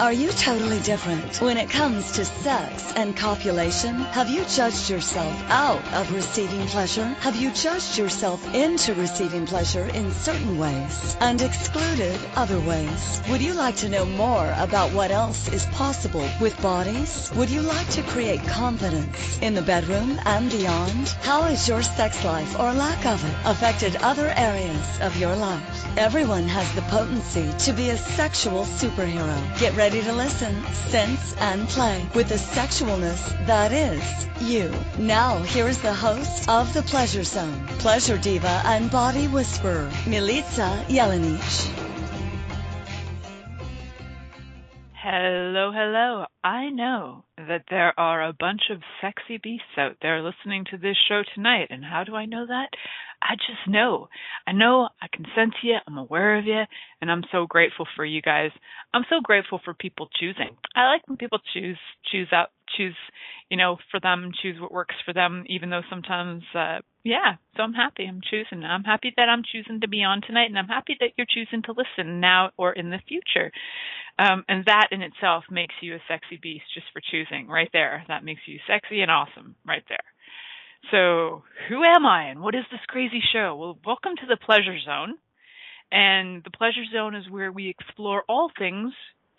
Are you totally different when it comes to sex and copulation? Have you judged yourself out of receiving pleasure? Have you judged yourself into receiving pleasure in certain ways and excluded other ways? Would you like to know more about what else is possible with bodies? Would you like to create confidence in the bedroom and beyond? How has your sex life or lack of it affected other areas of your life? Everyone has the potency to be a sexual superhero. Get ready to listen, sense, and play with the sexualness that is you. Now, here is the host of The Pleasure Zone, pleasure diva and body whisperer, Milica Jelenic. Hello, hello. I know that there are a bunch of sexy beasts out there listening to this show tonight. And how do I know that? I just know. I know, I can sense you, I'm aware of you, and I'm so grateful for you guys. I'm so grateful for people choosing. I like when people choose, for them, choose what works for them, even though sometimes, so I'm happy I'm choosing. I'm happy that I'm choosing to be on tonight, and I'm happy that you're choosing to listen now or in the future. And that in itself makes you a sexy beast just for choosing right there. That makes you sexy and awesome right there. So who am I and what is this crazy show? Well, welcome to the Pleasure Zone. And the Pleasure Zone is where we explore all things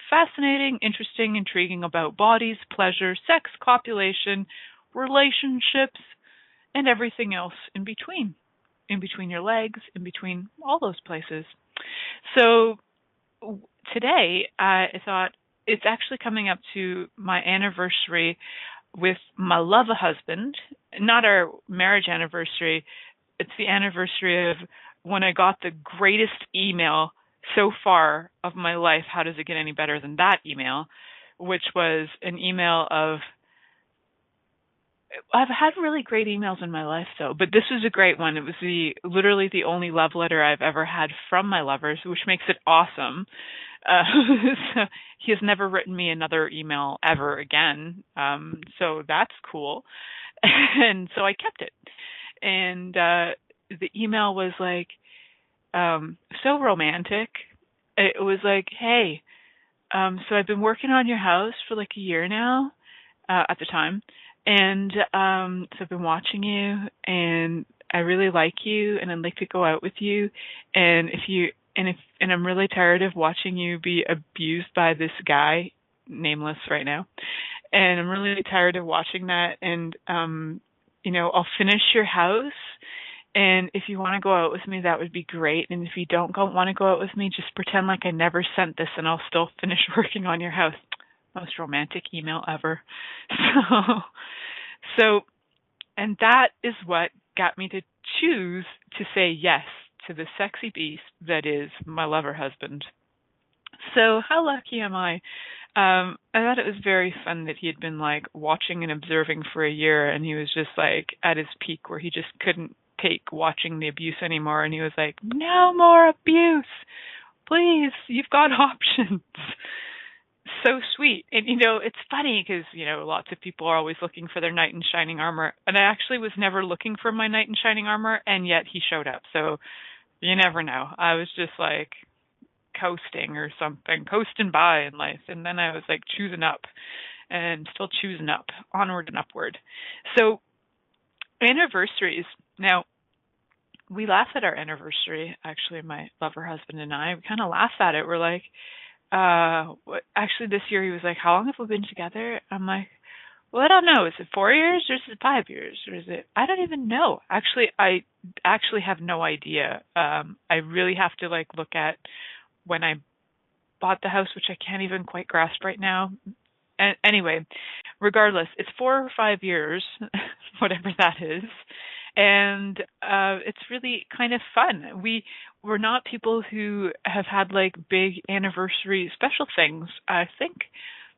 fascinating, interesting, intriguing about bodies, pleasure, sex, copulation, relationships, and everything else in between your legs, in between all those places. So today, I thought it's actually coming up to my anniversary with my love husband, not our marriage anniversary. It's the anniversary of when I got the greatest email so far of my life. How does it get any better than that email? Which was an email of, I've had really great emails in my life though, but this was a great one. It was literally the only love letter I've ever had from my lovers, which makes it awesome. So he has never written me another email ever again. So that's cool. And so I kept it. And the email was like, so romantic. It was like, hey, so I've been working on your house for like a year now, at the time. And so I've been watching you, and I really like you, and I'd like to go out with you. And and I'm really tired of watching you be abused by this guy, nameless right now. And I'm really tired of watching that. And I'll finish your house. And if you want to go out with me, that would be great. And if you don't want to go out with me, just pretend like I never sent this, and I'll still finish working on your house. Most romantic email ever. So, and that is what got me to choose to say yes to the sexy beast that is my lover husband. So how lucky am I? I thought it was very fun that he had been like watching and observing for a year, and he was just like at his peak where he just couldn't take watching the abuse anymore, and he was like, no more abuse, please, you've got options. So sweet. And, it's funny because, lots of people are always looking for their knight in shining armor. And I actually was never looking for my knight in shining armor, and yet he showed up. So you never know. I was just like coasting or something, coasting by in life. And then I was like choosing up and still choosing up, onward and upward. So anniversaries. Now, we laugh at our anniversary, actually, my lover husband and I. We kind of laugh at it. We're like, actually this year he was like, how long have we been together? I'm like, well, I don't know. Is it 4 years or is it 5 years or is it, I don't even know. Actually, I actually have no idea. I really have to like look at when I bought the house, which I can't even quite grasp right now. And anyway, regardless, it's 4 or 5 years, whatever that is. And it's really kind of fun. We're not people who have had like big anniversary special things. I think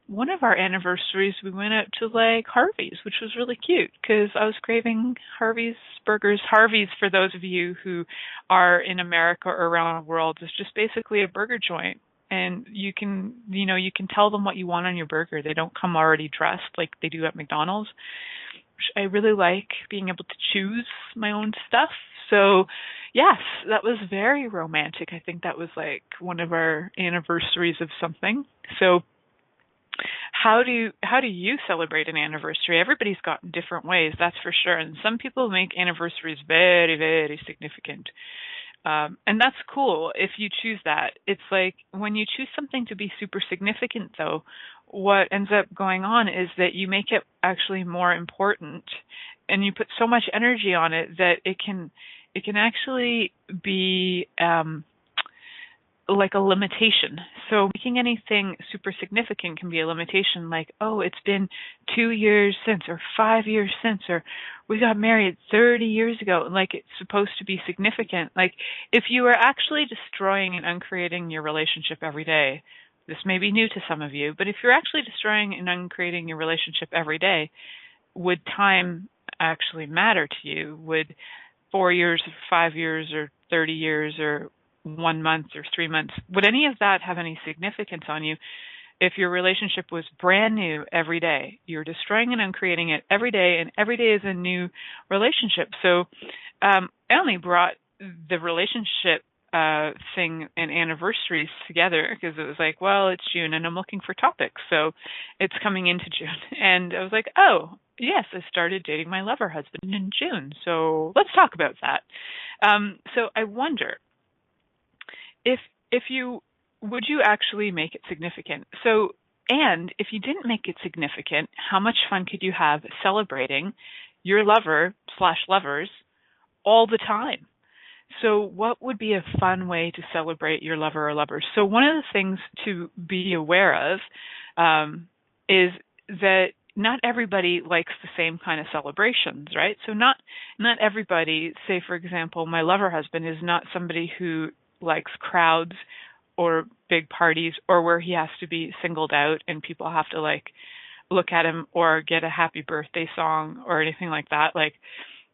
one of our anniversaries we went out to like Harvey's, which was really cute because I was craving Harvey's burgers. Harvey's, for those of you who are in America or around the world, is just basically a burger joint. And you can tell them what you want on your burger. They don't come already dressed like they do at McDonald's. I really like being able to choose my own stuff. So, yes, that was very romantic. I think that was like one of our anniversaries of something. So how do you celebrate an anniversary? Everybody's got different ways, that's for sure. And some people make anniversaries very, very significant. And that's cool if you choose that. It's like when you choose something to be super significant, though, what ends up going on is that you make it actually more important, and you put so much energy on it that it can actually be like a limitation. So making anything super significant can be a limitation, like, oh, it's been 2 years since, or 5 years since, or we got married 30 years ago. Like, it's supposed to be significant. Like, if you are actually destroying and uncreating your relationship every day, this may be new to some of you, but if you're actually destroying and uncreating your relationship every day, would time actually matter to you? Would 4 years, or 5 years, or 30 years, or 1 month, or 3 months, would any of that have any significance on you if your relationship was brand new every day? You're destroying and uncreating it every day, and every day is a new relationship. So I only brought the relationship thing and anniversaries together because it was like, well, it's June and I'm looking for topics, so it's coming into June. And I was like, oh, yes, I started dating my lover husband in June, so let's talk about that. So I wonder, if you would you actually make it significant? So, and if you didn't make it significant, how much fun could you have celebrating your lover / lovers all the time? So what would be a fun way to celebrate your lover or lovers? So one of the things to be aware of is that not everybody likes the same kind of celebrations, right? So not everybody, say for example, my lover husband is not somebody who likes crowds or big parties, or where he has to be singled out and people have to like look at him or get a happy birthday song or anything like that. Like,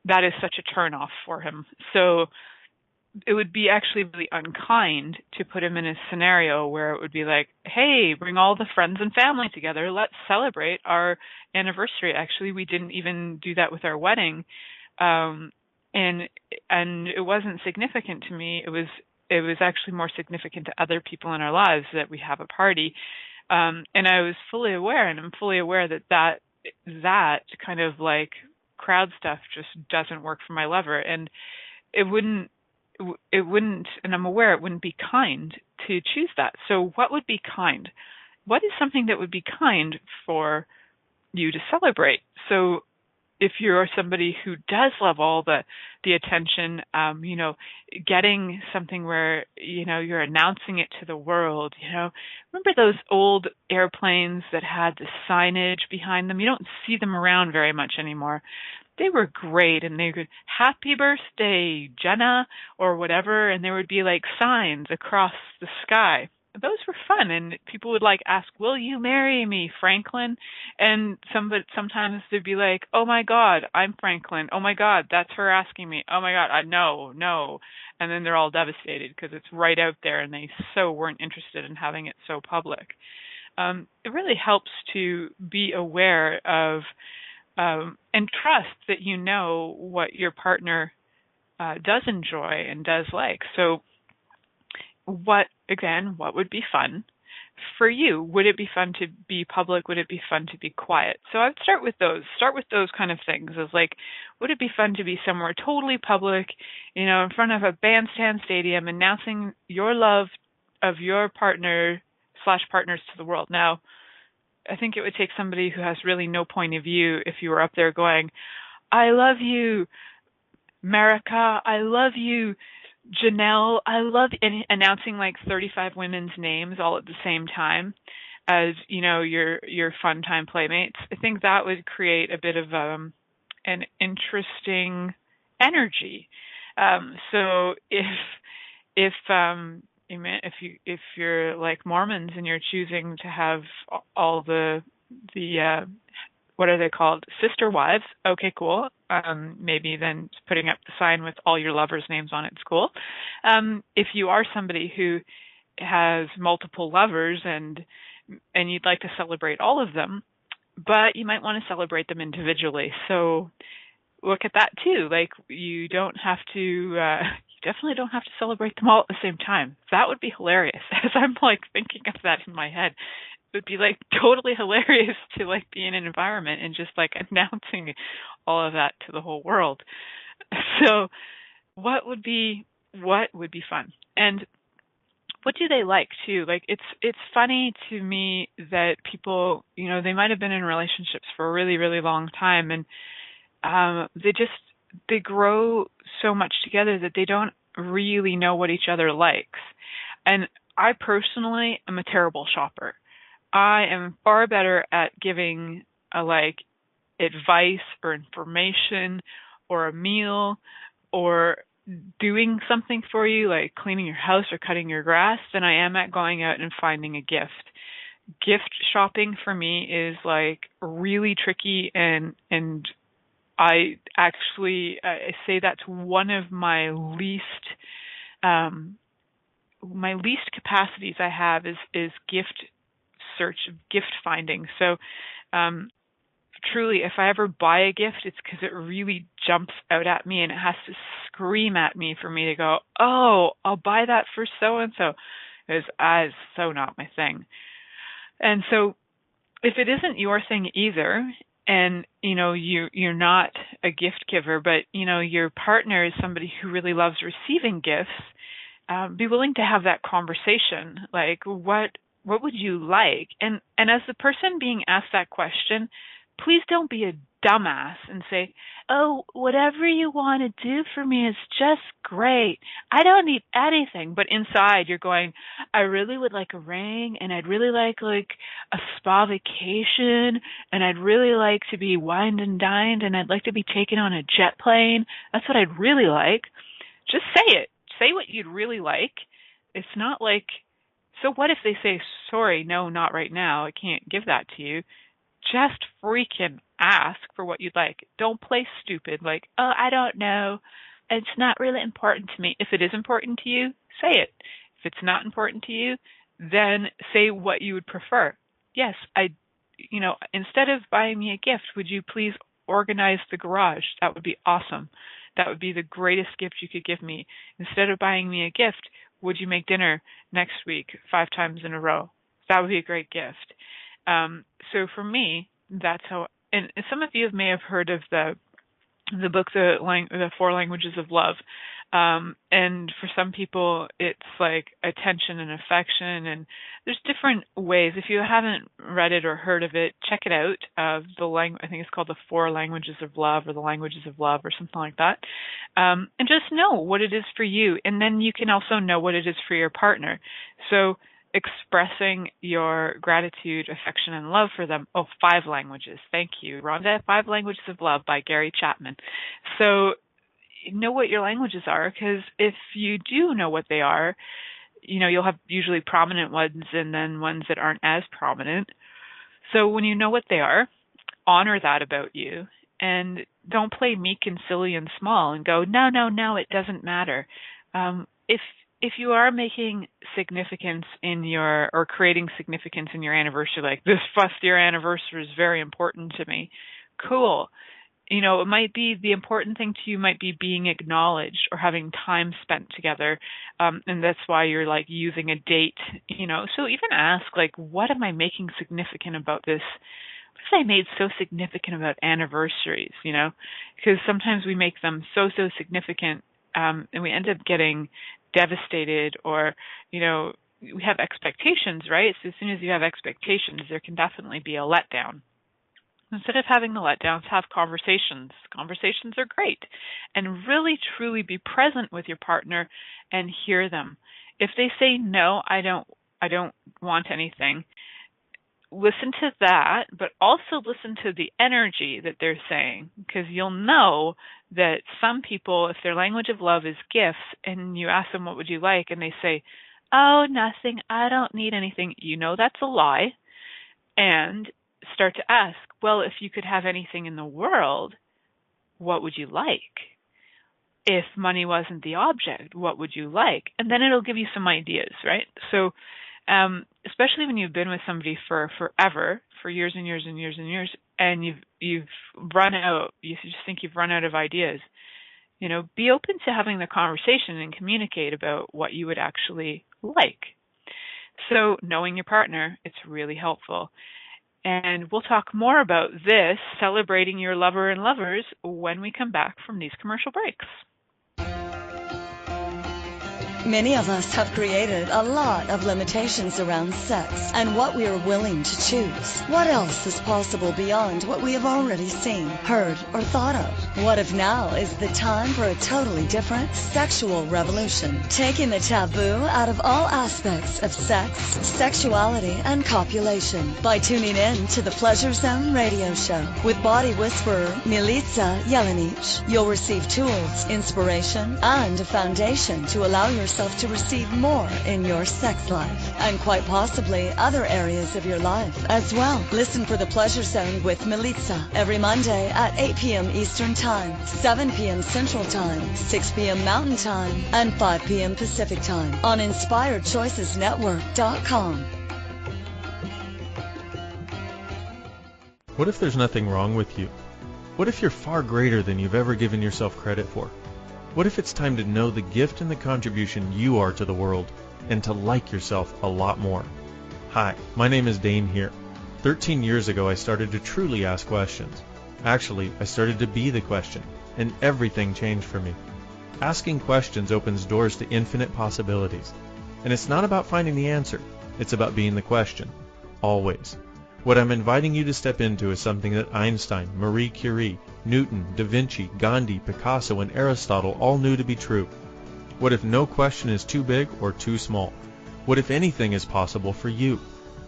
that is such a turn off for him. So it would be actually really unkind to put him in a scenario where it would be like, hey, bring all the friends and family together. Let's celebrate our anniversary. Actually, we didn't even do that with our wedding. And it wasn't significant to me. It was actually more significant to other people in our lives that we have a party. And I was fully aware, and I'm fully aware that kind of like crowd stuff just doesn't work for my lover. And it wouldn't, and I'm aware it wouldn't be kind to choose that. So what would be kind? What is something that would be kind for you to celebrate? So if you're somebody who does love all the attention, getting something where, you're announcing it to the world, remember those old airplanes that had the signage behind them? You don't see them around very much anymore. They were great, and they could, happy birthday, Jenna, or whatever, and there would be like signs across the sky. Those were fun, and people would like ask, will you marry me, Franklin? And sometimes they'd be like, oh my God, I'm Franklin. Oh my God, that's her asking me. Oh my God, no. And then they're all devastated because it's right out there and they so weren't interested in having it so public. It really helps to be aware of and trust that you know what your partner does enjoy and does like. So what would be fun for you? Would it be fun to be public? Would it be fun to be quiet? So I would start with those kind of things, as like, would it be fun to be somewhere totally public, in front of a bandstand stadium, announcing your love of your partner / partners to the world? Now, I think it would take somebody who has really no point of view if you were up there going, I love you, Milica, I love you, Janelle, I love announcing like 35 women's names all at the same time as, your fun time playmates. I think that would create a bit of an interesting energy. So if you're like Mormons and you're choosing to have all the what are they called? Sister wives. Okay, cool. Maybe then putting up the sign with all your lovers' names on it's cool. If you are somebody who has multiple lovers and you'd like to celebrate all of them, but you might want to celebrate them individually. So look at that too. Like, you don't have to, you definitely don't have to celebrate them all at the same time. That would be hilarious, as I'm like thinking of that in my head. would be like totally hilarious to like be in an environment and just like announcing all of that to the whole world. So what would be fun? And what do they like too? Like it's funny to me that people, they might have been in relationships for a really, really long time, and they grow so much together that they don't really know what each other likes. And I personally am a terrible shopper. I am far better at giving advice or information or a meal or doing something for you, like cleaning your house or cutting your grass, than I am at going out and finding a gift. Gift shopping for me is like really tricky, and I actually I say that's one of my least capacities I have is gift search, gift finding. So truly, if I ever buy a gift, it's because it really jumps out at me and it has to scream at me for me to go, oh, I'll buy that for so and so. It's so not my thing. And so if it isn't your thing either, and you're not a gift giver, but your partner is somebody who really loves receiving gifts, be willing to have that conversation. Like, what would you like? And as the person being asked that question, please don't be a dumbass and say, oh, whatever you want to do for me is just great. I don't need anything. But inside you're going, I really would like a ring, and I'd really like a spa vacation, and I'd really like to be wined and dined, and I'd like to be taken on a jet plane. That's what I'd really like. Just say it. Say what you'd really like. It's not like, so what if they say, sorry, no, not right now. I can't give that to you. Just freaking ask for what you'd like. Don't play stupid like, oh, I don't know. It's not really important to me. If it is important to you, say it. If it's not important to you, then say what you would prefer. Yes, instead of buying me a gift, would you please organize the garage? That would be awesome. That would be the greatest gift you could give me. Instead of buying me a gift, would you make dinner next week 5 times in a row? That would be a great gift. So for me, that's how. And some of you may have heard of the book, the 4 Languages of Love. And for some people, it's like attention and affection, and there's different ways. If you haven't read it or heard of it, check it out. I think it's called the 4 Languages of Love, or the Languages of Love, or something like that. And just know what it is for you, and then you can also know what it is for your partner. So expressing your gratitude, affection, and love for them. 5 languages. Thank you, Rhonda. 5 Languages of Love by Gary Chapman. So know what your languages are, because if you do know what they are, you'll have usually prominent ones and then ones that aren't as prominent. So when you know what they are, honor that about you, and don't play meek and silly and small and go, no, it doesn't matter. If you are making significance or creating significance in your anniversary, like this first year anniversary is very important to me, cool. It might be, the important thing to you might be being acknowledged or having time spent together. And that's why you're like using a date, so even ask, like, what am I making significant about this? What have I made so significant about anniversaries, because sometimes we make them so significant, and we end up getting devastated, or, we have expectations, right? So as soon as you have expectations, there can definitely be a letdown. Instead of having the letdowns, have conversations. Conversations are great. And really, truly be present with your partner and hear them. If they say, no, I don't want anything, listen to that, but also listen to the energy that they're saying, because you'll know that some people, if their language of love is gifts, and you ask them, what would you like? And they say, oh, nothing, I don't need anything. That's a lie. And start to ask, well, if you could have anything in the world, what would you like? If money wasn't the object, what would you like? And then it'll give you some ideas, right? So especially when you've been with somebody for forever, for years and years and years and years, and you've run out, you just think you've run out of ideas, be open to having the conversation and communicate about what you would actually like. So knowing your partner, it's really helpful. And we'll talk more about this, celebrating your lover and lovers, when we come back from these commercial breaks. Many of us have created a lot of limitations around sex and what we are willing to choose. What else is possible beyond what we have already seen, heard, or thought of? What if now is the time for a totally different sexual revolution, taking the taboo out of all aspects of sex, sexuality, and copulation by tuning in to the Pleasure Zone radio show with body whisperer Milica Jelenic. You'll receive tools, inspiration, and a foundation to allow yourself to receive more in your sex life and quite possibly other areas of your life as well. Listen for the Pleasure Zone with Milica every Monday at 8 p.m. Eastern Time, 7 p.m. Central Time, 6 p.m. Mountain Time, and 5 p.m. Pacific Time on InspiredChoicesNetwork.com. What if there's nothing wrong with you? What if you're far greater than you've ever given yourself credit for? What if it's time to know the gift and the contribution you are to the world and to like yourself a lot more? Hi, my name is Dane here. 13 years ago, I started to truly ask questions. Actually, I started to be the question, and everything changed for me. Asking questions opens doors to infinite possibilities. And it's not about finding the answer. It's about being the question. Always. What I'm inviting you to step into is something that Einstein, Marie Curie, Newton, Da Vinci, Gandhi, Picasso, and Aristotle all knew to be true. What if no question is too big or too small? What if anything is possible for you?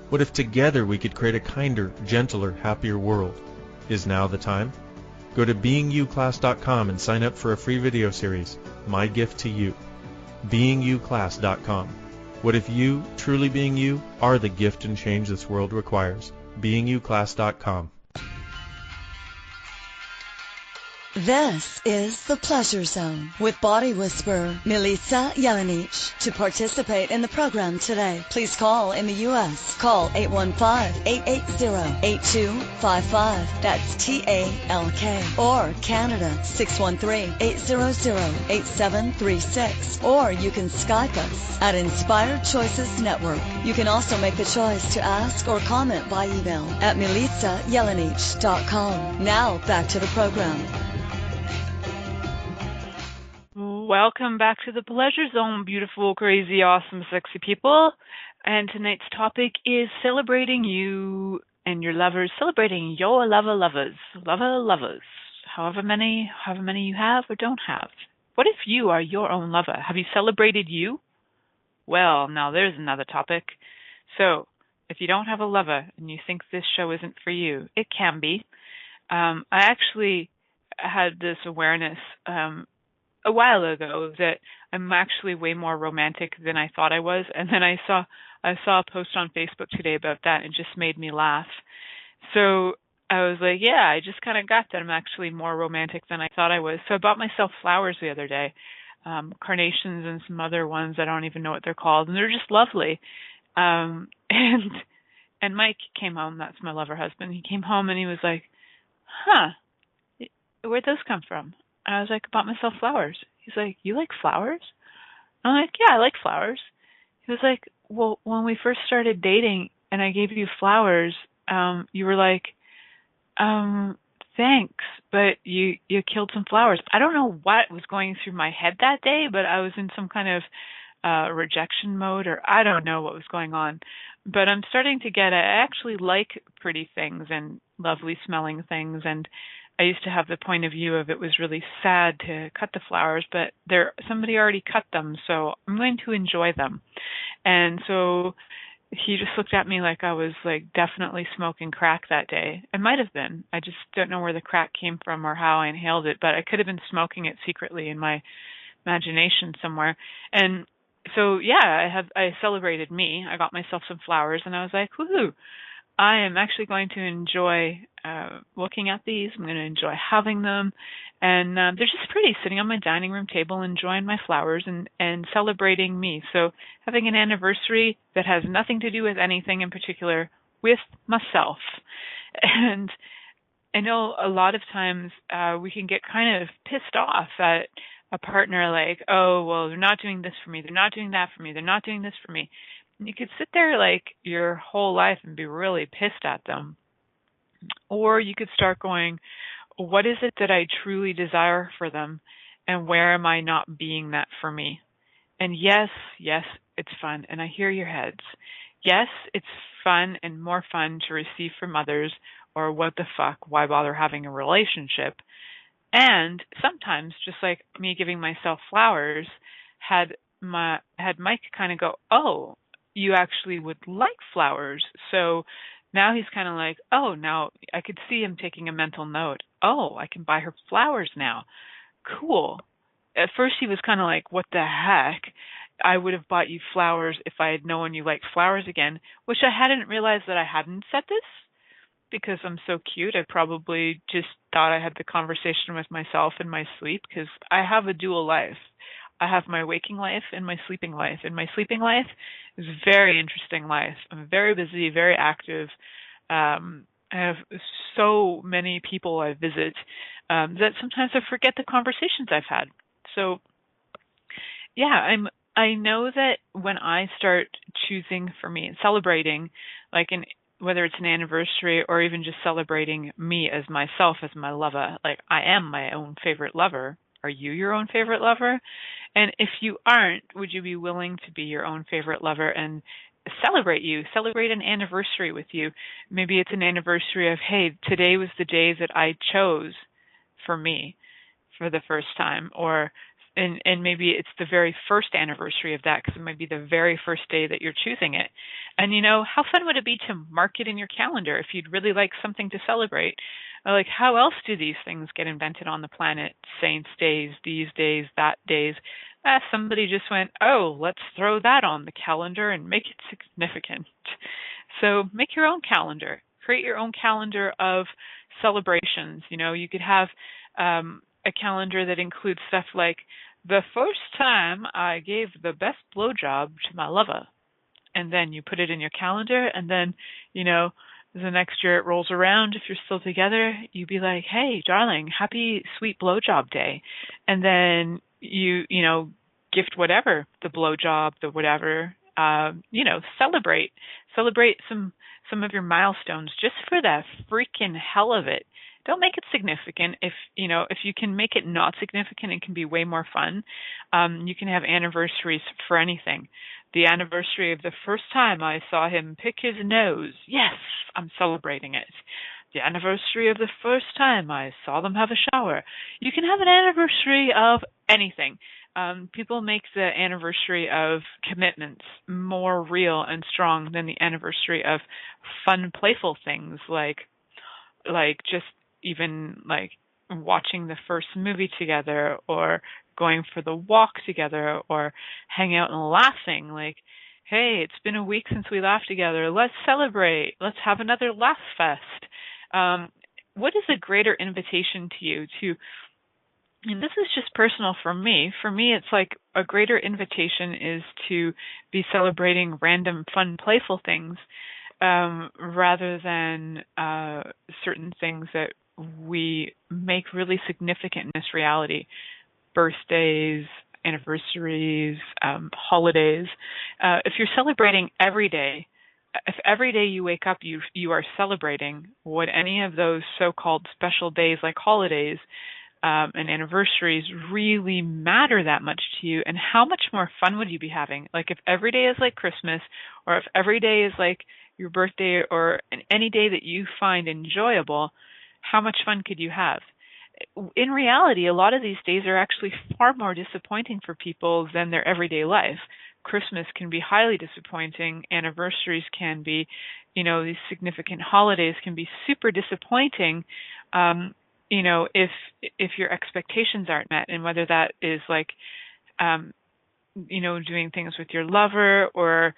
What if together we could create a kinder, gentler, happier world? Is now the time? Go to beingyouclass.com and sign up for a free video series, My Gift to You. beingyouclass.com. What if you, truly being you, are the gift and change this world requires? beingyouclass.com. This is the Pleasure Zone with body whisperer Milica Jelenic. To participate in the program today, please call in the U.S. Call 815-880-8255. That's TALK. Or Canada 613-800-8736. Or you can Skype us at Inspired Choices Network. You can also make the choice to ask or comment by email at milicajelenic.com. Now back to the program. Welcome back to the Pleasure Zone, beautiful, crazy, awesome, sexy people. And tonight's topic is celebrating you and your lovers, celebrating your lovers, however many you have or don't have. What if you are your own lover? Have you celebrated you? Well, now there's another topic. So, if you don't have a lover and you think this show isn't for you, it can be. I actually had this awareness a while ago that I'm actually way more romantic than I thought I was, and then I saw a post on Facebook today about that, and it just made me laugh. So I was like, yeah, I just kind of got that I'm actually more romantic than I thought I was. So I bought myself flowers the other day, carnations and some other ones. I don't even know what they're called, and they're just lovely. And Mike came home. That's my lover husband. He came home and he was like, where'd those come from? I was like, I bought myself flowers. He's like, you like flowers? I'm like, yeah, I like flowers. He was like, well, when we first started dating and I gave you flowers, you were like, thanks, but you killed some flowers. I don't know what was going through my head that day, but I was in some kind of rejection mode, or I don't know what was going on. But I'm starting to get it. I actually like pretty things and lovely smelling things, and I used to have the point of view of it was really sad to cut the flowers, but somebody already cut them, so I'm going to enjoy them. And so he just looked at me like I was like definitely smoking crack that day. It might have been. I just don't know where the crack came from or how I inhaled it, but I could have been smoking it secretly in my imagination somewhere. And so yeah, I celebrated me. I got myself some flowers and I was like, woohoo. I am actually going to enjoy looking at these. I'm going to enjoy having them. And they're just pretty, sitting on my dining room table, enjoying my flowers and celebrating me. So having an anniversary that has nothing to do with anything in particular, with myself. And I know a lot of times we can get kind of pissed off at a partner like, oh, well, they're not doing this for me. They're not doing that for me. They're not doing this for me. You could sit there like your whole life and be really pissed at them. Or you could start going, what is it that I truly desire for them? And where am I not being that for me? And yes, yes, it's fun. And I hear your heads. Yes, it's fun and more fun to receive from others, or what the fuck, why bother having a relationship? And sometimes, just like me giving myself flowers, had Mike kind of go, "Oh, you actually would like flowers." So now he's kind of like, "Oh, now I could see him taking a mental note. Oh, I can buy her flowers now. Cool." At first he was kind of like, "What the heck? I would have bought you flowers if I had known you liked flowers again," which I hadn't realized that I hadn't said this because I'm so cute. I probably just thought I had the conversation with myself in my sleep, because I have a dual life. I have my waking life and my sleeping life. And my sleeping life is a very interesting life. I'm very busy, very active. I have so many people I visit that sometimes I forget the conversations I've had. So yeah, I know that when I start choosing for me and celebrating, like in whether it's an anniversary or even just celebrating me as myself, as my lover, like I am my own favorite lover. Are you your own favorite lover? And if you aren't, would you be willing to be your own favorite lover and celebrate an anniversary with you? Maybe it's an anniversary of, hey, today was the day that I chose for me for the first time, or and maybe it's the very first anniversary of that, because it might be the very first day that you're choosing it. And how fun would it be to mark it in your calendar if you'd really like something to celebrate? Like, how else do these things get invented on the planet? Saints days, these days, that days. Somebody just went, oh, let's throw that on the calendar and make it significant. So make your own calendar. Create your own calendar of celebrations. You could have a calendar that includes stuff like, the first time I gave the best blowjob to my lover. And then you put it in your calendar, and then, the next year it rolls around. If you're still together, you'd be like, hey, darling, happy sweet blowjob day. And then you gift whatever, the blowjob, the whatever, celebrate some of your milestones just for the freaking hell of it. Don't make it significant. If you can make it not significant, it can be way more fun. You can have anniversaries for anything. The anniversary of the first time I saw him pick his nose. Yes, I'm celebrating it. The anniversary of the first time I saw them have a shower. You can have an anniversary of anything. People make the anniversary of commitments more real and strong than the anniversary of fun, playful things like just even like watching the first movie together, or going for the walk together, or hanging out and laughing. Like, hey, it's been a week since we laughed together. Let's celebrate. Let's have another laugh fest. What is a greater invitation to you to, and this is just personal for me. For me, it's like a greater invitation is to be celebrating random, fun, playful things, rather than certain things that we make really significant in this reality. Birthdays, anniversaries, holidays. If you're celebrating every day, if every day you wake up you are celebrating, would any of those so-called special days like holidays and anniversaries really matter that much to you? And how much more fun would you be having? Like, if every day is like Christmas, or if every day is like your birthday, or any day that you find enjoyable, how much fun could you have? In reality, a lot of these days are actually far more disappointing for people than their everyday life. Christmas can be highly disappointing. Anniversaries can be, these significant holidays can be super disappointing, if your expectations aren't met, and whether that is like, doing things with your lover, or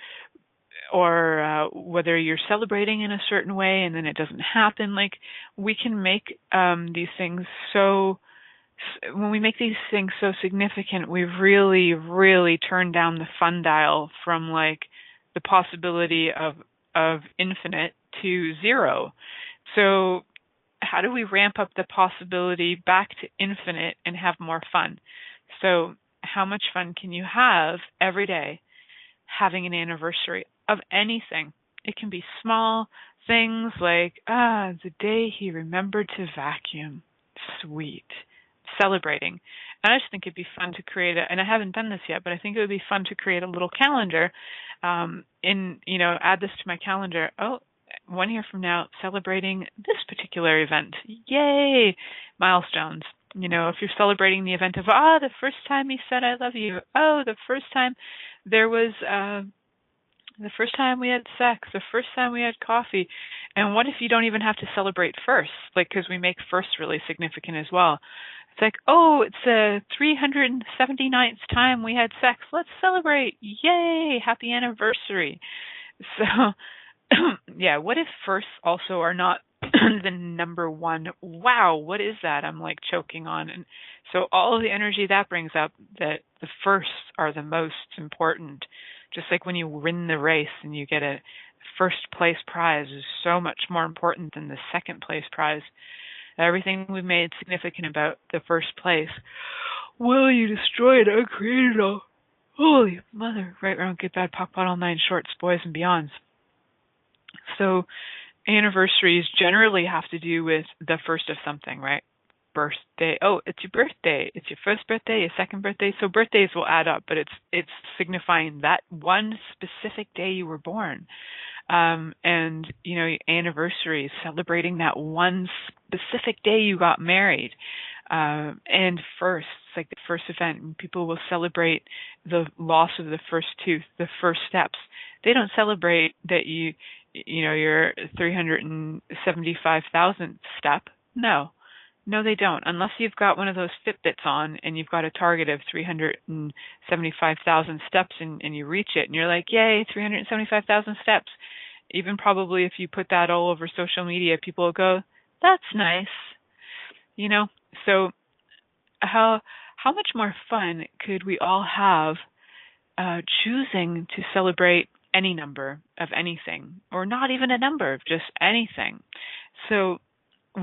whether you're celebrating in a certain way and then it doesn't happen. Like, we can make these things when we make these things so significant, we really, really turn down the fun dial from like the possibility of infinite to zero. So how do we ramp up the possibility back to infinite and have more fun? So how much fun can you have every day having an anniversary of anything. It can be small things like, the day he remembered to vacuum. Sweet. Celebrating. And I just think it'd be fun to create and I haven't done this yet, but I think it would be fun to create a little calendar, add this to my calendar. Oh, 1 year from now, celebrating this particular event. Yay! Milestones. If you're celebrating the event of, the first time he said I love you. Oh, the first time there was, the first time we had sex, the first time we had coffee. And what if you don't even have to celebrate first? Because we make first really significant as well. It's like, oh, it's the 379th time we had sex. Let's celebrate. Yay, happy anniversary. So, yeah, what if firsts also are not the number one? Wow, what is that? I'm like choking on. And so all of the energy that brings up, that the firsts are the most important. Just like when you win the race and you get a first place prize is so much more important than the second place prize. Everything we've made significant about the first place. Well, you destroyed, I created all. Holy mother. Right, wrong, good, bad, pop, pot, all nine shorts, boys and beyonds. So anniversaries generally have to do with the first of something, right? Birthday. Oh, it's your birthday. It's your first birthday, your second birthday. So birthdays will add up, but it's signifying that one specific day you were born. And anniversaries, celebrating that one specific day you got married. And firsts, like the first event, people will celebrate the loss of the first tooth, the first steps. They don't celebrate that your 375,000th step. No, they don't. Unless you've got one of those Fitbits on and you've got a target of 375,000 steps and you reach it and you're like, yay, 375,000 steps. Even probably if you put that all over social media, people will go, that's nice. So how much more fun could we all have choosing to celebrate any number of anything, or not even a number of just anything? So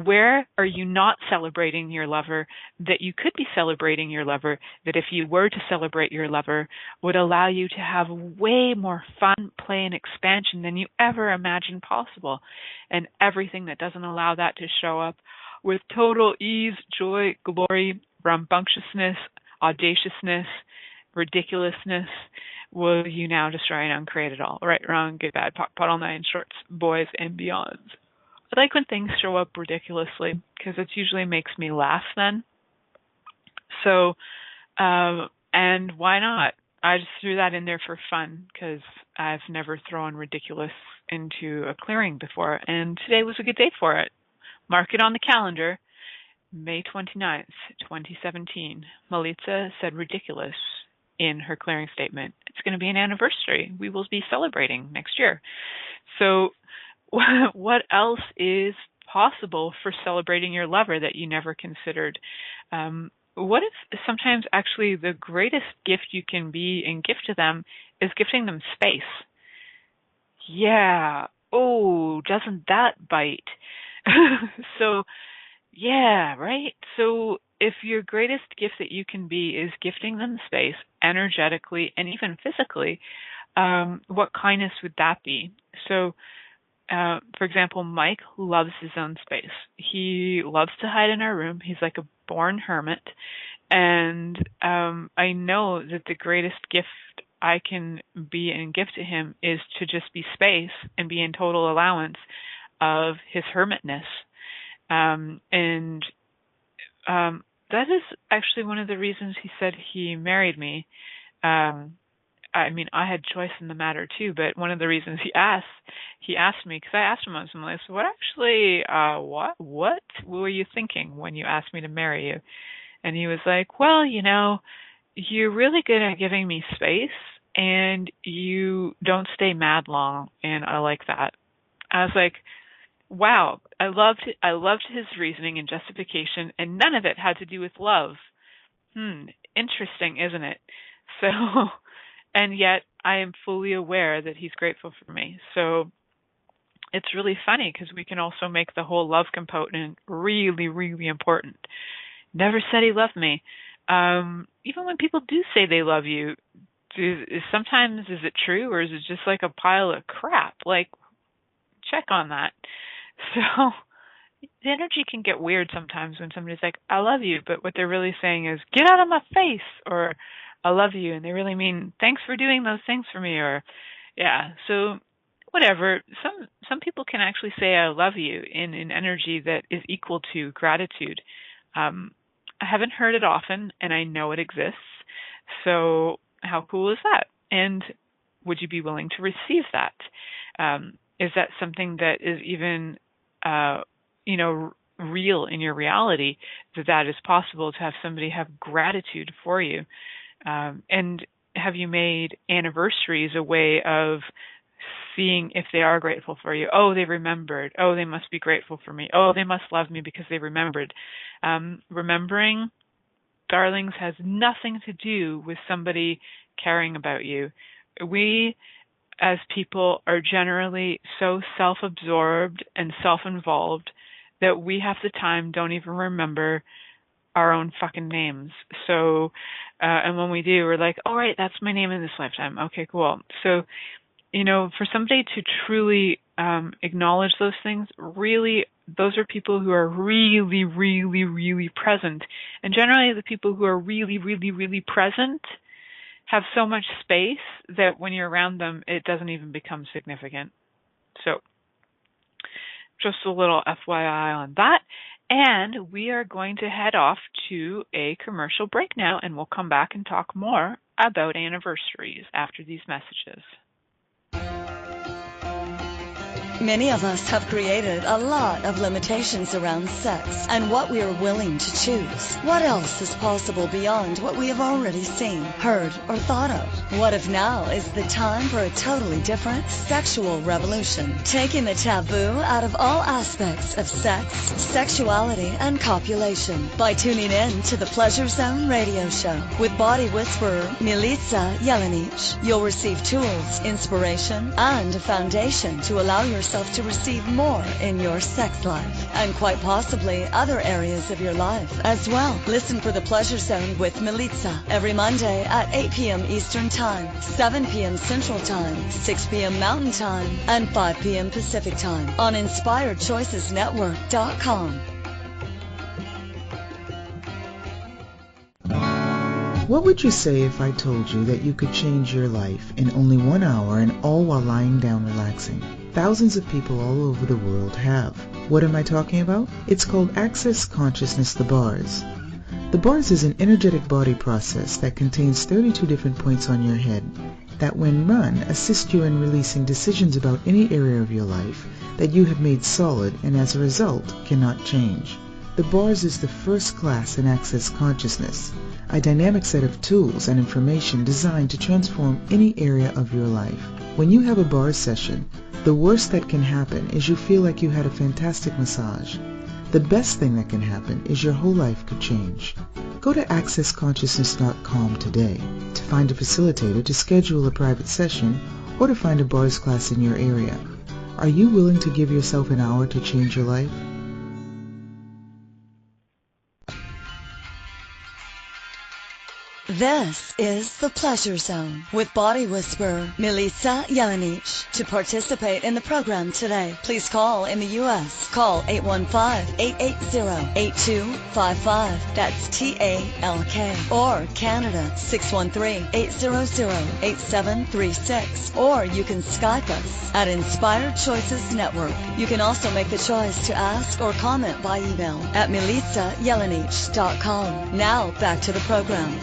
where are you not celebrating your lover that you could be celebrating your lover, that if you were to celebrate your lover would allow you to have way more fun, play, and expansion than you ever imagined possible? And everything that doesn't allow that to show up with total ease, joy, glory, rambunctiousness, audaciousness, ridiculousness, will you now destroy and uncreate it all? Right, wrong, good, bad, pot, all nine shorts, boys and beyonds. I like when things show up ridiculously because it usually makes me laugh then. So, and why not? I just threw that in there for fun because I've never thrown ridiculous into a clearing before, and today was a good day for it. Mark it on the calendar, May 29th, 2017. Milica said ridiculous in her clearing statement. It's going to be an anniversary. We will be celebrating next year. So what else is possible for celebrating your lover that you never considered? What if sometimes actually the greatest gift you can be and gift to them is gifting them space? Yeah. Oh, doesn't that bite? So, yeah, right? So if your greatest gift that you can be is gifting them space energetically and even physically, what kindness would that be? So, for example, Mike loves his own space. He loves to hide in our room. He's like a born hermit. And I know that the greatest gift I can be and give to him is to just be space and be in total allowance of his hermitness. That is actually one of the reasons he said he married me. I mean, I had choice in the matter too, but one of the reasons he asked me, because I asked him, I was like, so what were you thinking when you asked me to marry you? And he was like, well, you're really good at giving me space and you don't stay mad long. And I like that. I was like, wow, I loved his reasoning and justification, and none of it had to do with love. Interesting, isn't it? So, and yet I am fully aware that he's grateful for me. So it's really funny because we can also make the whole love component really, really important. Never said he loved me. Even when people do say they love you, sometimes is it true, or is it just like a pile of crap? Like, check on that. So the energy can get weird sometimes when somebody's like, I love you, but what they're really saying is, get out of my face, or I love you, and they really mean, thanks for doing those things for me, or yeah. So whatever. Some people can actually say I love you in an energy that is equal to gratitude. I haven't heard it often, and I know it exists. So how cool is that? And would you be willing to receive that? Is that something that is even, real in your reality, that is possible to have somebody have gratitude for you? And have you made anniversaries a way of seeing if they are grateful for you? Oh, they remembered. Oh, they must be grateful for me. Oh, they must love me because they remembered. Remembering, darlings, has nothing to do with somebody caring about you. We, as people, are generally so self-absorbed and self-involved that we half the time don't even remember our own fucking names. So, and when we do, we're like, all right, that's my name in this lifetime. Okay, cool. So, for somebody to truly acknowledge those things, really, those are people who are really, really, really present. And generally, the people who are really, really, really present have so much space that when you're around them, it doesn't even become significant. So, just a little FYI on that. And we are going to head off to a commercial break now, and we'll come back and talk more about anniversaries after these messages. Many of us have created a lot of limitations around sex and what we are willing to choose. What else is possible beyond what we have already seen, heard, or thought of? What if now is the time for a totally different sexual revolution, taking the taboo out of all aspects of sex, sexuality, and copulation by tuning in to the Pleasure Zone radio show with body whisperer Milica Jelenic. You'll receive tools, inspiration, and a foundation to allow yourself to receive more in your sex life and quite possibly other areas of your life as well. Listen for the Pleasure Zone with Milica every Monday at 8 p.m. Eastern Time, 7 p.m. Central Time, 6 p.m. Mountain Time, and 5 p.m. Pacific Time on InspiredChoicesNetwork.com. What would you say if I told you that you could change your life in only 1 hour and all while lying down relaxing? Thousands of people all over the world have. What am I talking about? It's called Access Consciousness, the bars. The bars is an energetic body process that contains 32 different points on your head that, when run, assist you in releasing decisions about any area of your life that you have made solid and as a result cannot change. The bars is the first class in Access Consciousness, a dynamic set of tools and information designed to transform any area of your life. When you have a bars session, the worst that can happen is you feel like you had a fantastic massage. The best thing that can happen is your whole life could change. Go to accessconsciousness.com today to find a facilitator to schedule a private session or to find a bars class in your area. Are you willing to give yourself an hour to change your life? This is the Pleasure Zone with body whisperer Milica Jelenic. To participate in the program today, please call in the U.S. Call 815-880-8255. That's TALK. Or Canada 613-800-8736. Or you can Skype us at Inspired Choices Network. You can also make the choice to ask or comment by email at milicajelenic.com. Now back to the program.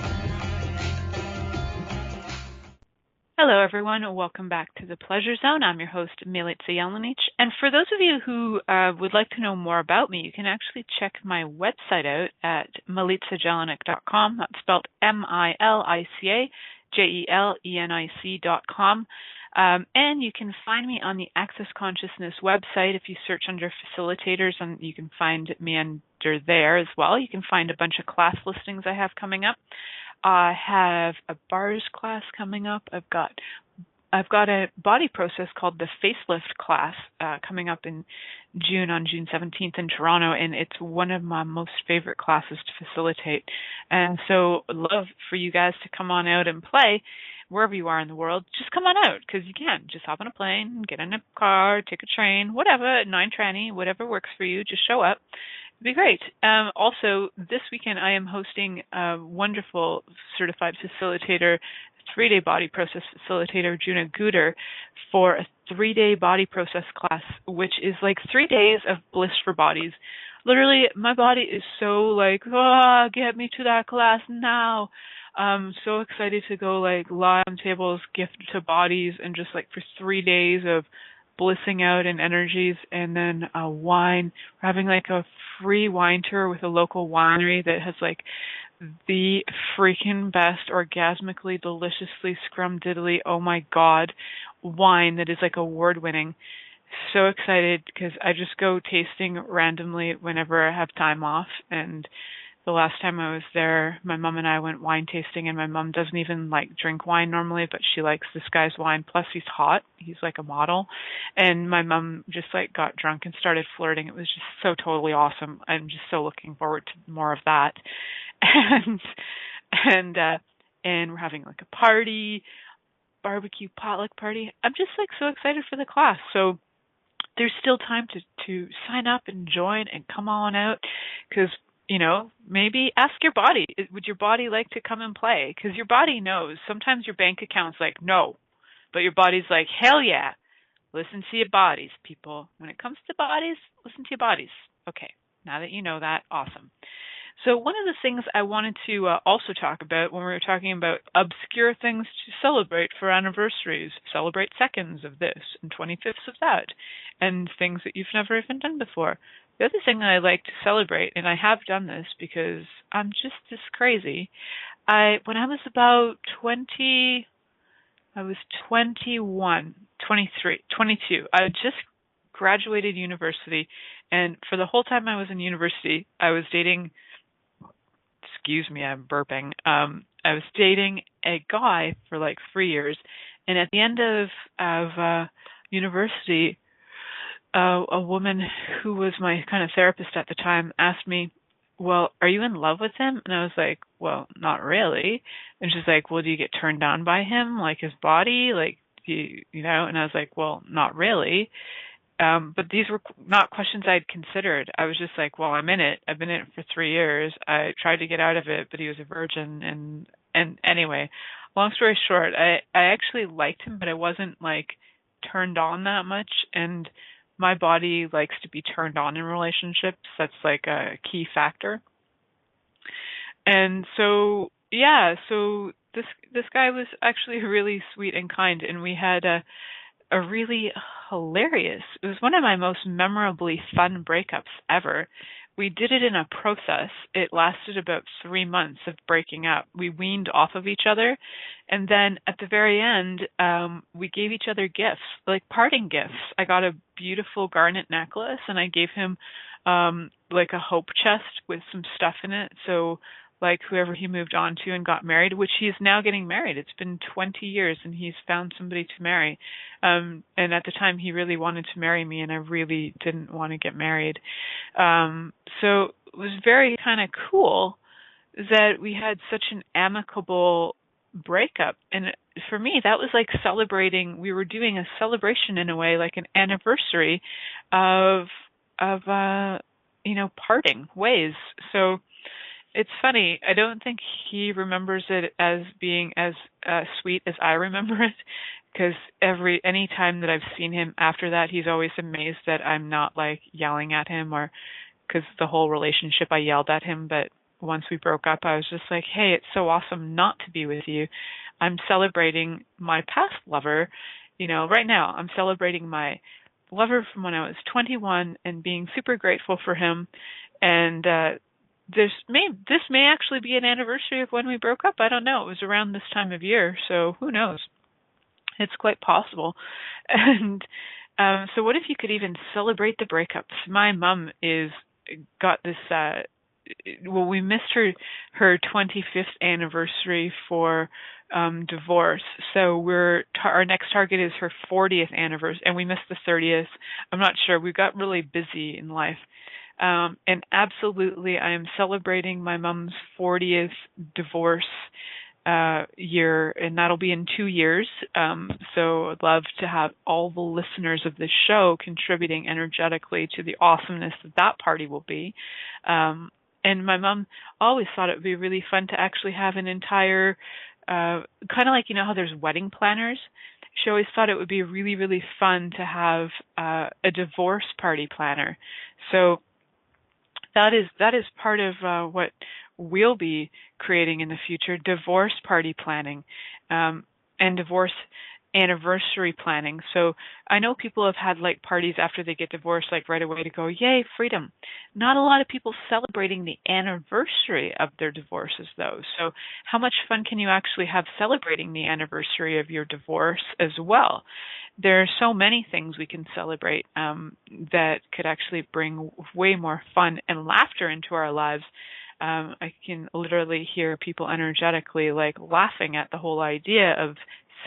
Hello, everyone. Welcome back to the Pleasure Zone. I'm your host, Milica Jelenic. And for those of you who would like to know more about me, you can actually check my website out at milicajelenic.com. That's spelled MILICAJELENIC.com. And you can find me on the Access Consciousness website. If you search under facilitators, and you can find me under there as well. You can find a bunch of class listings I have coming up. I have a bars class coming up. I've got a body process called the facelift class coming up in June, on June 17th in Toronto, and it's one of my most favorite classes to facilitate. And so I'd love for you guys to come on out and play. wherever you are in the world, just come on out, because you can. Just hop on a plane, get in a car, take a train, whatever, 9 tranny, whatever works for you, just show up. It'd be great. Also, this weekend I am hosting a wonderful certified facilitator, 3-day body process facilitator, Juna Guder, for a 3-day body process class, which is like 3 days of bliss for bodies. Literally, my body is so like, get me to that class now. I'm so excited to go like lie on tables, gift to bodies, and just like for 3 days of blissing out in energies. And then wine. We're having like a free wine tour with a local winery that has like the freaking best orgasmically, deliciously, scrumdiddly, oh my god, wine that is like award-winning. So excited because I just go tasting randomly whenever I have time off. And the last time I was there, my mom and I went wine tasting, and my mom doesn't even like drink wine normally, but she likes this guy's wine. Plus he's hot. He's like a model. And my mom just like got drunk and started flirting. It was just so totally awesome. I'm just so looking forward to more of that. And we're having like a party, barbecue potluck party. I'm just like so excited for the class. So there's still time to sign up and join and come on out, because, you know, maybe ask your body, would your body like to come and play? Because your body knows. Sometimes your bank account's like, no, but your body's like, hell yeah. Listen to your bodies, people. When it comes to bodies, listen to your bodies. Okay, now that you know that, awesome. So one of the things I wanted to also talk about when we were talking about obscure things to celebrate for anniversaries, celebrate seconds of this and 25ths of that, and things that you've never even done before. The other thing that I like to celebrate, and I have done this because I'm just this crazy, when I was about 20, I was 21, 23, 22. I had just graduated university, and for the whole time I was in university, I was dating... Excuse me, I'm burping. I was dating a guy for like 3 years, and at the end of university, a woman who was my kind of therapist at the time asked me, well, are you in love with him? And I was like, well, not really. And she's like, well, do you get turned on by him, like his body? Like, do you know? And I was like, well, not really. But these were not questions I'd considered. I was just like, well, I'm in it. I've been in it for 3 years. I tried to get out of it, but he was a virgin. And anyway, long story short, I actually liked him, but I wasn't like turned on that much. And my body likes to be turned on in relationships. That's like a key factor. And so, yeah, so this guy was actually really sweet and kind, and we had a really hilarious, it was one of my most memorably fun breakups ever. We did it in a process. It lasted about 3 months of breaking up. We weaned off of each other, and then at the very end, we gave each other gifts, like parting gifts. I got a beautiful garnet necklace, and I gave him like a hope chest with some stuff in it. So like whoever he moved on to and got married, which he is now getting married. It's been 20 years and he's found somebody to marry. And at the time he really wanted to marry me, and I really didn't want to get married. So it was very kind of cool that we had such an amicable breakup. And for me, that was like celebrating. We were doing a celebration in a way, like an anniversary of parting ways. So it's funny. I don't think he remembers it as being as sweet as I remember it, because any time that I've seen him after that, he's always amazed that I'm not like yelling at him, or because the whole relationship I yelled at him. But once we broke up, I was just like, hey, it's so awesome not to be with you. I'm celebrating my past lover. Right now I'm celebrating my lover from when I was 21 and being super grateful for him. And this may actually be an anniversary of when we broke up. I don't know. It was around this time of year, so who knows? It's quite possible. And so what if you could even celebrate the breakups? My mom got this, we missed her 25th anniversary for divorce. So our next target is her 40th anniversary, and we missed the 30th. I'm not sure. We got really busy in life. And absolutely, I am celebrating my mom's 40th divorce year, and that'll be in 2 years. So I'd love to have all the listeners of this show contributing energetically to the awesomeness that party will be. And my mom always thought it would be really fun to actually have an entire, kind of like, how there's wedding planners. She always thought it would be really, really fun to have a divorce party planner. So that is part of what we'll be creating in the future: divorce party planning and divorce anniversary planning. So I know people have had like parties after they get divorced, like right away, to go, yay, freedom. Not a lot of people celebrating the anniversary of their divorces, though. So how much fun can you actually have celebrating the anniversary of your divorce as well? There are so many things we can celebrate that could actually bring way more fun and laughter into our lives. I can literally hear people energetically like laughing at the whole idea of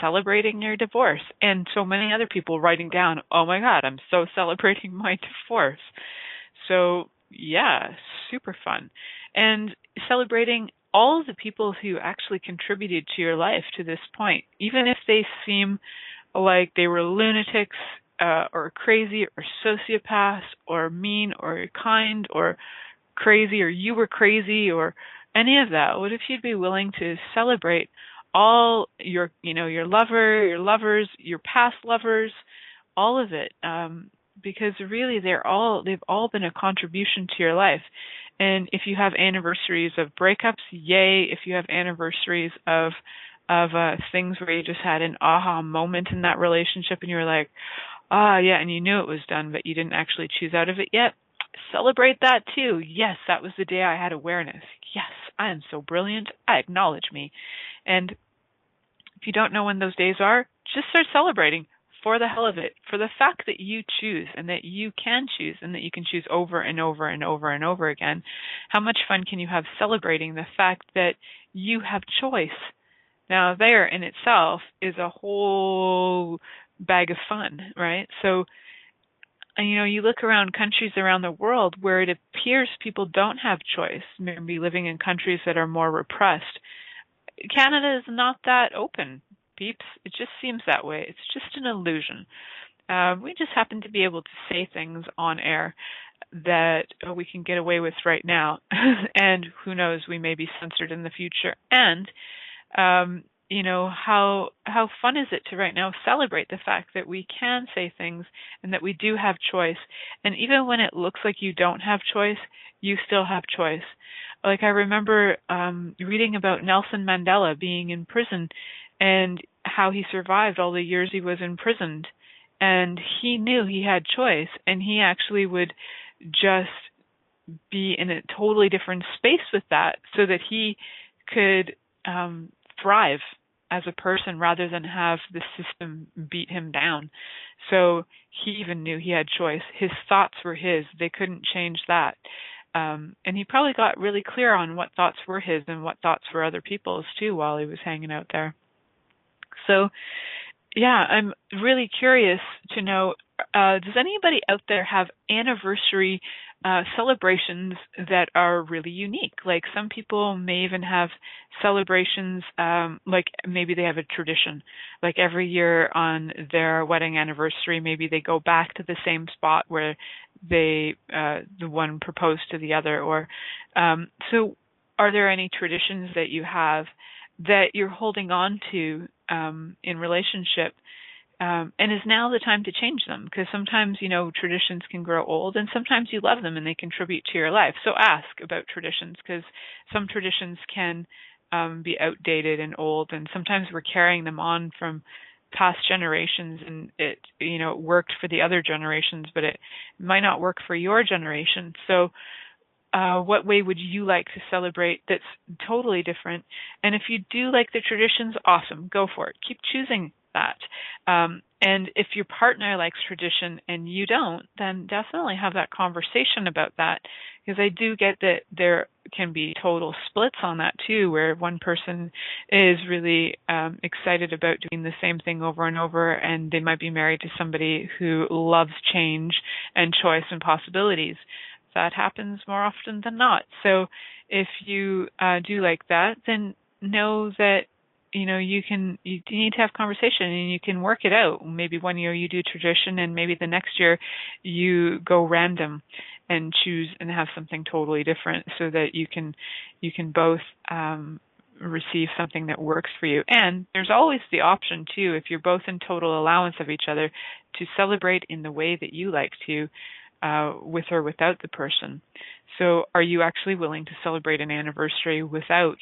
celebrating your divorce, and so many other people writing down, oh my God, I'm so celebrating my divorce. So yeah, super fun. And celebrating all of the people who actually contributed to your life to this point, even if they seem like they were lunatics or crazy or sociopaths or mean or kind or crazy, or you were crazy, or any of that. What if you'd be willing to celebrate all your lovers, your past lovers, all of it, because really they've all been a contribution to your life. And if you have anniversaries of breakups, yay. If you have anniversaries of things where you just had an aha moment in that relationship and you were like, yeah, and you knew it was done, but you didn't actually choose out of it yet, celebrate that too. Yes, that was the day I had awareness. Yes, I am so brilliant. I acknowledge me. And if you don't know when those days are, just start celebrating for the hell of it, for the fact that you choose and that you can choose and that you can choose over and over and over and over again. How much fun can you have celebrating the fact that you have choice? Now, there in itself is a whole bag of fun, right? So, you look around countries around the world where it appears people don't have choice, maybe living in countries that are more repressed. Canada is not that open, peeps. It just seems that way. It's just an illusion. We just happen to be able to say things on air that we can get away with right now. And who knows, we may be censored in the future. And, how fun is it to right now celebrate the fact that we can say things and that we do have choice. And even when it looks like you don't have choice, you still have choice. Like I remember reading about Nelson Mandela being in prison and how he survived all the years he was imprisoned. And he knew he had choice, and he actually would just be in a totally different space with that so that he could thrive as a person rather than have the system beat him down. So he even knew he had choice. His thoughts were his. They couldn't change that. And he probably got really clear on what thoughts were his and what thoughts were other people's too while he was hanging out there. So, yeah, I'm really curious to know, does anybody out there have anniversary celebrations that are really unique? Like some people may even have celebrations, like maybe they have a tradition. Like every year on their wedding anniversary, maybe they go back to the same spot where the one proposed to the other. Or so are there any traditions that you have that you're holding on to in relationship? And is now the time to change them? Because sometimes, traditions can grow old, and sometimes you love them and they contribute to your life. So ask about traditions, because some traditions can be outdated and old, and sometimes we're carrying them on from past generations, and it worked for the other generations, but it might not work for your generation. So what way would you like to celebrate that's totally different? And if you do like the traditions, awesome, go for it. Keep choosing that. And if your partner likes tradition and you don't, then definitely have that conversation about that, because I do get that there can be total splits on that too, where one person is really excited about doing the same thing over and over, and they might be married to somebody who loves change and choice and possibilities. That happens more often than not. So if you do like that, then know that you need to have conversation and you can work it out. Maybe one year you do tradition and maybe the next year you go random and choose and have something totally different, so that you can both receive something that works for you. And there's always the option too, if you're both in total allowance of each other, to celebrate in the way that you like to, with or without the person. So are you actually willing to celebrate an anniversary without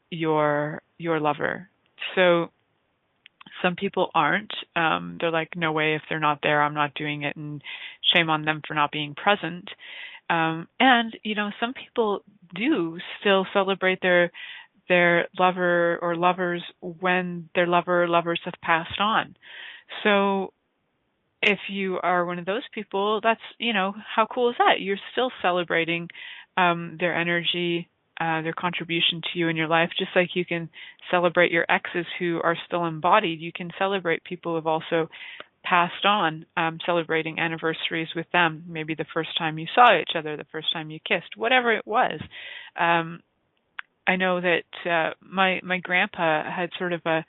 your lover? So some people aren't. They're like, no way, if they're not there, I'm not doing it, and shame on them for not being present. And some people do still celebrate their lover or lovers when their lover or lovers have passed on. So if you are one of those people, that's, how cool is that? You're still celebrating their energy, their contribution to you in your life, just like you can celebrate your exes who are still embodied. You can celebrate people who have also passed on, celebrating anniversaries with them, maybe the first time you saw each other, the first time you kissed, whatever it was. I know that my grandpa had sort of a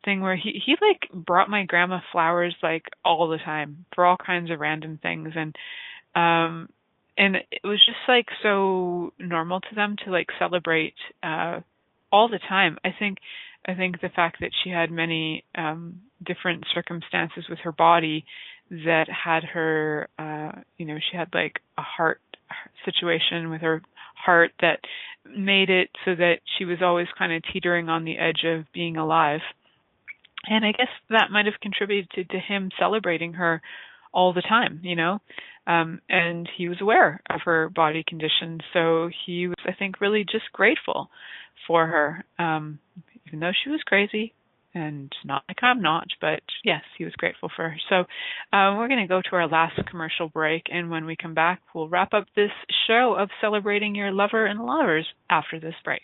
thing where he like brought my grandma flowers like all the time for all kinds of random things, and it was just like so normal to them to like celebrate all the time. I think the fact that she had many different circumstances with her body that had her, she had like a heart situation with her heart that made it so that she was always kind of teetering on the edge of being alive. And I guess that might have contributed to him celebrating her all the time, and he was aware of her body condition. So he was, I think, really just grateful for her, even though she was crazy and not like I'm not, but yes, he was grateful for her. So we're going to go to our last commercial break, and when we come back, we'll wrap up this show of celebrating your lover and lovers after this break.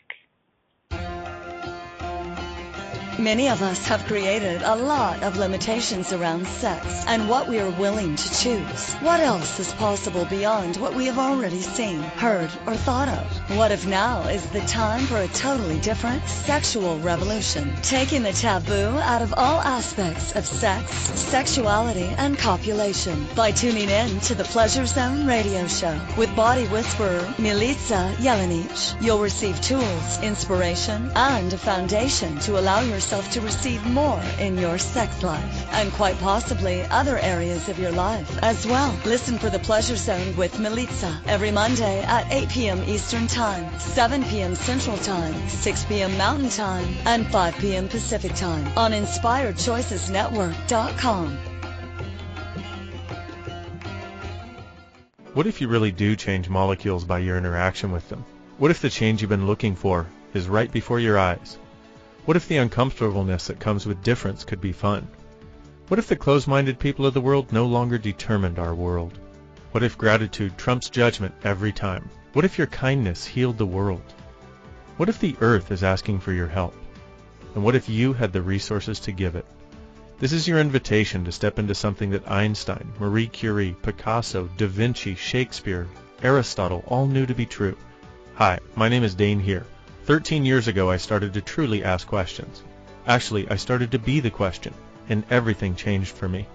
Many of us have created a lot of limitations around sex and what we are willing to choose. What else is possible beyond what we have already seen, heard, or thought of? What if now is the time for a totally different sexual revolution? Taking the taboo out of all aspects of sex, sexuality, and copulation by tuning in to the Pleasure Zone radio show with body whisperer Milica Jelenic. You'll receive tools, inspiration, and a foundation to allow yourself to receive more in your sex life, and quite possibly other areas of your life as well. Listen for the Pleasure Zone with Milica every Monday at 8 p.m. Eastern Time, 7 p.m. Central Time, 6 p.m. Mountain Time, and 5 p.m. Pacific Time on InspiredChoicesNetwork.com. What if you really do change molecules by your interaction with them? What if the change you've been looking for is right before your eyes? What if the uncomfortableness that comes with difference could be fun? What if the closed-minded people of the world no longer determined our world? What if gratitude trumps judgment every time? What if your kindness healed the world? What if the earth is asking for your help? And what if you had the resources to give it? This is your invitation to step into something that Einstein, Marie Curie, Picasso, Da Vinci, Shakespeare, Aristotle all knew to be true. Hi, my name is Dane here. 13 years ago, I started to truly ask questions. Actually, I started to be the question, and everything changed for me.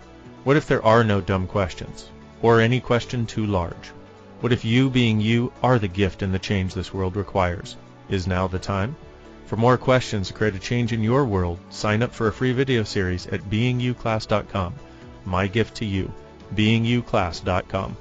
What if there are no dumb questions, or any question too large? What if you being you are the gift and the change this world requires? Is now the time? For more questions to create a change in your world, sign up for a free video series at beingyouclass.com. My gift to you, beingyouclass.com.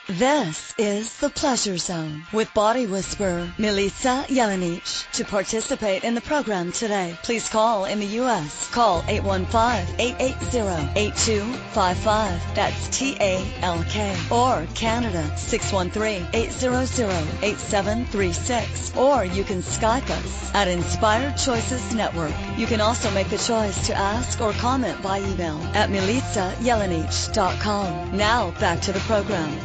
This is the Pleasure Zone with body whisperer Milica Jelenic. To participate in the program today, please call in the U.S. Call 815-880-8255. That's TALK. Or Canada, 613-800-8736. Or you can Skype us at Inspired Choices Network. You can also make the choice to ask or comment by email at milicajelenic.com. Now back to the program.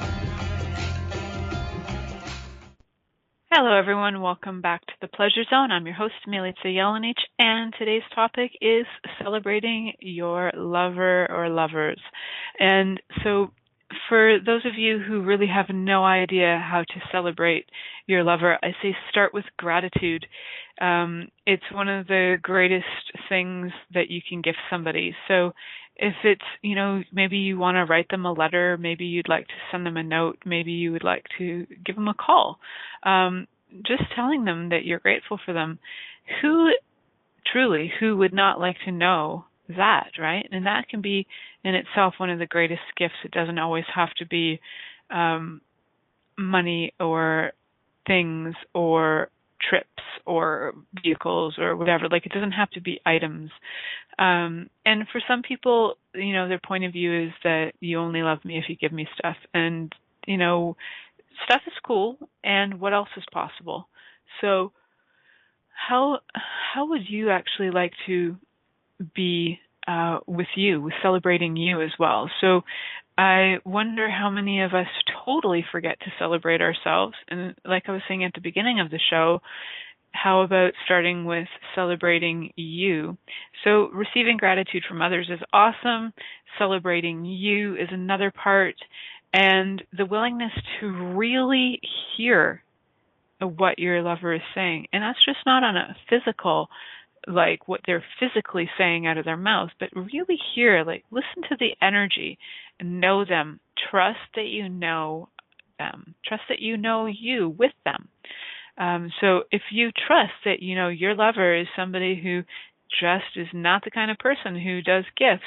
Hello, everyone. Welcome back to the Pleasure Zone. I'm your host, Milica Jelenic, and today's topic is celebrating your lover or lovers. And so for those of you who really have no idea how to celebrate your lover, I say start with gratitude. It's one of the greatest things that you can gift somebody. So if it's, maybe you want to write them a letter, maybe you'd like to send them a note, maybe you would like to give them a call, just telling them that you're grateful for them. Who would not like to know that, right? And that can be in itself one of the greatest gifts. It doesn't always have to be money or things or trips or vehicles or whatever. Like, it doesn't have to be items. And for some people, their point of view is that you only love me if you give me stuff. And, stuff is cool, and what else is possible? So how would you actually like to be with celebrating you as well? So I wonder how many of us totally forget to celebrate ourselves. And like I was saying at the beginning of the show, how about starting with celebrating you? So receiving gratitude from others is awesome. Celebrating you is another part. And the willingness to really hear what your lover is saying. And that's just not on a physical, like what they're physically saying out of their mouth, but really hear, like, listen to the energy and know them. Trust that you know them. Trust that you know you with them. So if you trust that, your lover is somebody who just is not the kind of person who does gifts,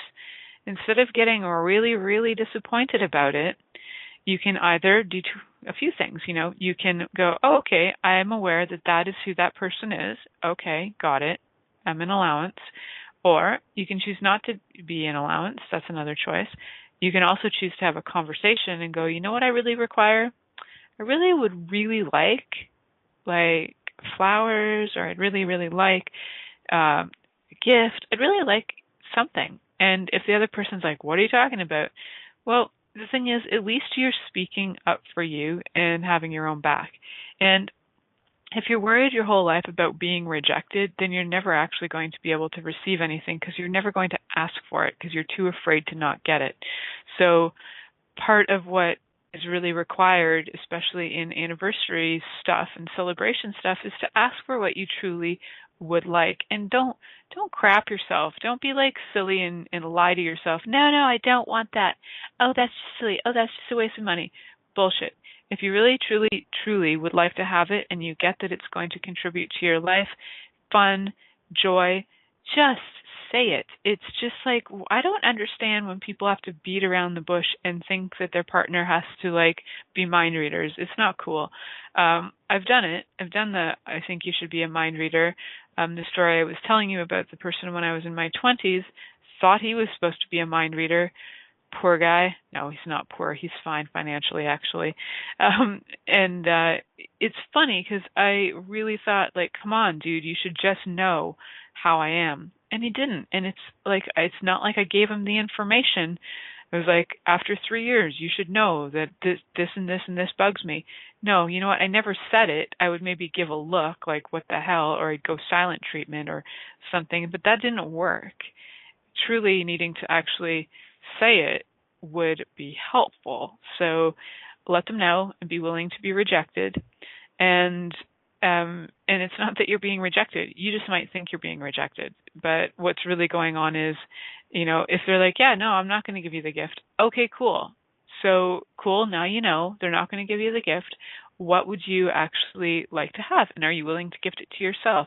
instead of getting really, really disappointed about it, you can either do a few things. You can go, oh, okay, I'm aware that is who that person is. Okay, got it. I'm an allowance. Or you can choose not to be an allowance. That's another choice. You can also choose to have a conversation and go, you know what I really require? I really would really like flowers, or I'd really, really like a gift. I'd really like something. And if the other person's like, what are you talking about? Well, the thing is, at least you're speaking up for you and having your own back. And if you're worried your whole life about being rejected, then you're never actually going to be able to receive anything, because you're never going to ask for it because you're too afraid to not get it. So part of what is really required, especially in anniversary stuff and celebration stuff, is to ask for what you truly would like. And don't crap yourself. Don't be like silly and lie to yourself. No, I don't want that. Oh, that's silly. Oh, that's just a waste of money. Bullshit. If you really, truly would like to have it, and you get that it's going to contribute to your life, fun, joy, just say it. It's just like, I don't understand when people have to beat around the bush and think that their partner has to be mind readers. It's not cool. I've done it. I've done I think you should be a mind reader. The story I was telling you about, the person when I was in my 20s thought he was supposed to be a mind reader. Poor guy. No, he's not poor. He's fine financially, actually. And it's funny because I really thought, come on, dude, you should just know how I am. And he didn't. And it's not like I gave him the information. It was like, after 3 years, you should know that this and this and this bugs me. No, you know what? I never said it. I would maybe give a look like, what the hell? Or I'd go silent treatment or something. But that didn't work. Truly needing to actually say it would be helpful. So let them know and be willing to be rejected. And it's not that you're being rejected. You just might think you're being rejected. But what's really going on is, if they're like, yeah, no, I'm not going to give you the gift. Okay, cool. So cool. Now you know they're not going to give you the gift. What would you actually like to have? And are you willing to gift it to yourself?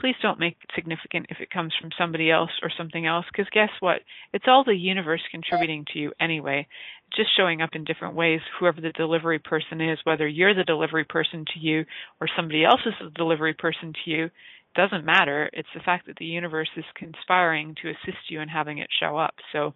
Please don't make it significant if it comes from somebody else or something else, because guess what? It's all the universe contributing to you anyway, just showing up in different ways, whoever the delivery person is, whether you're the delivery person to you or somebody else is the delivery person to you, doesn't matter. It's the fact that the universe is conspiring to assist you in having it show up. So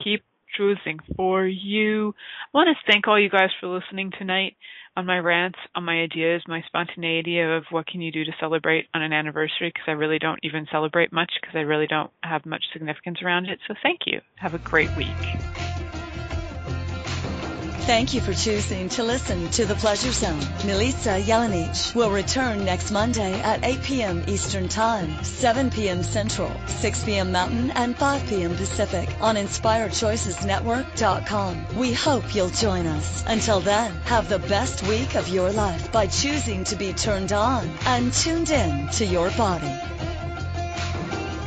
keep choosing for you. I want to thank all you guys for listening tonight on my rants, on my ideas, my spontaneity of what can you do to celebrate on an anniversary, because I really don't even celebrate much, because I really don't have much significance around it. So thank you. Have a great week. Thank you for choosing to listen to The Pleasure Zone. Milica Jelenic will return next Monday at 8 p.m. Eastern Time, 7 p.m. Central, 6 p.m. Mountain, and 5 p.m. Pacific on InspiredChoicesNetwork.com. We hope you'll join us. Until then, have the best week of your life by choosing to be turned on and tuned in to your body.